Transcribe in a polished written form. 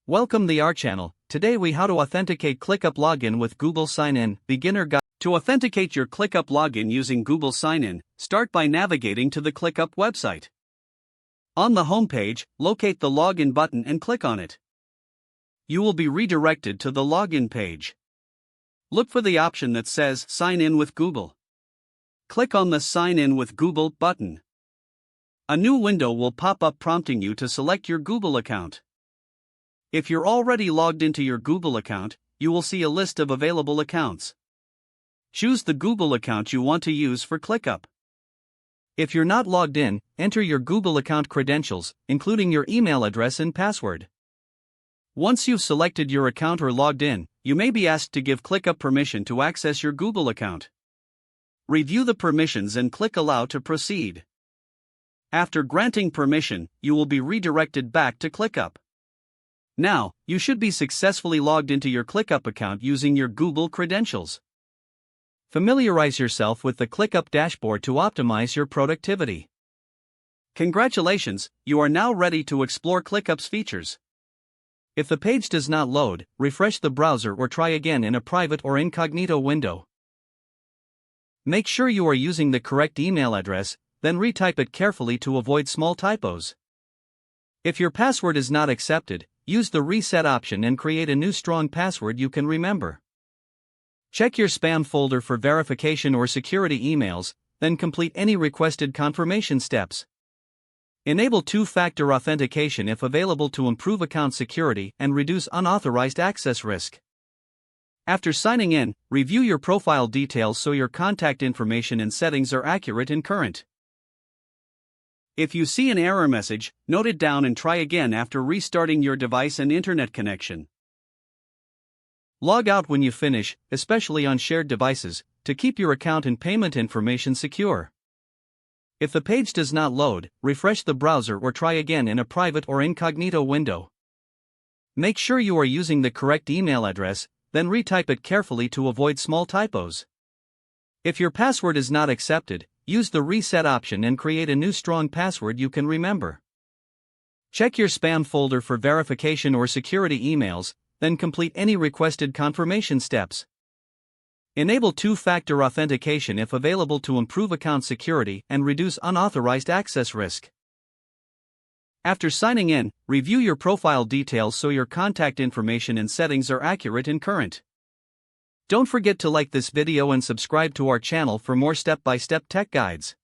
Welcome to our channel. Today we how to authenticate ClickUp login with Google Sign-In beginner guide. To authenticate your ClickUp login using Google Sign-In, start by navigating to the ClickUp website. On the home page, locate the login button and click on it. You will be redirected to the login page. Look for the option that says Sign in with Google. Click on the Sign in with Google button. A new window will pop up prompting you to select your Google account. If you're already logged into your Google account, you will see a list of available accounts. Choose the Google account you want to use for ClickUp. If you're not logged in, enter your Google account credentials, including your email address and password. Once you've selected your account or logged in, you may be asked to give ClickUp permission to access your Google account. Review the permissions and click Allow to proceed. After granting permission, you will be redirected back to ClickUp. Now, you should be successfully logged into your ClickUp account using your Google credentials. Familiarize yourself with the ClickUp dashboard to optimize your productivity. Congratulations, you are now ready to explore ClickUp's features. If the page does not load, refresh the browser or try again in a private or incognito window. Make sure you are using the correct email address, then retype it carefully to avoid small typos. If your password is not accepted, use the reset option and create a new strong password you can remember. Check your spam folder for verification or security emails, then complete any requested confirmation steps. Enable two-factor authentication if available to improve account security and reduce unauthorized access risk. After signing in, review your profile details so your contact information and settings are accurate and current. If you see an error message, note it down and try again after restarting your device and internet connection. Log out when you finish, especially on shared devices, to keep your account and payment information secure. If the page does not load, refresh the browser or try again in a private or incognito window. Make sure you are using the correct email address, then retype it carefully to avoid small typos. If your password is not accepted, use the reset option and create a new strong password you can remember. Check your spam folder for verification or security emails, then complete any requested confirmation steps. Enable two-factor authentication if available to improve account security and reduce unauthorized access risk. After signing in, review your profile details so your contact information and settings are accurate and current. Don't forget to like this video and subscribe to our channel for more step-by-step tech guides.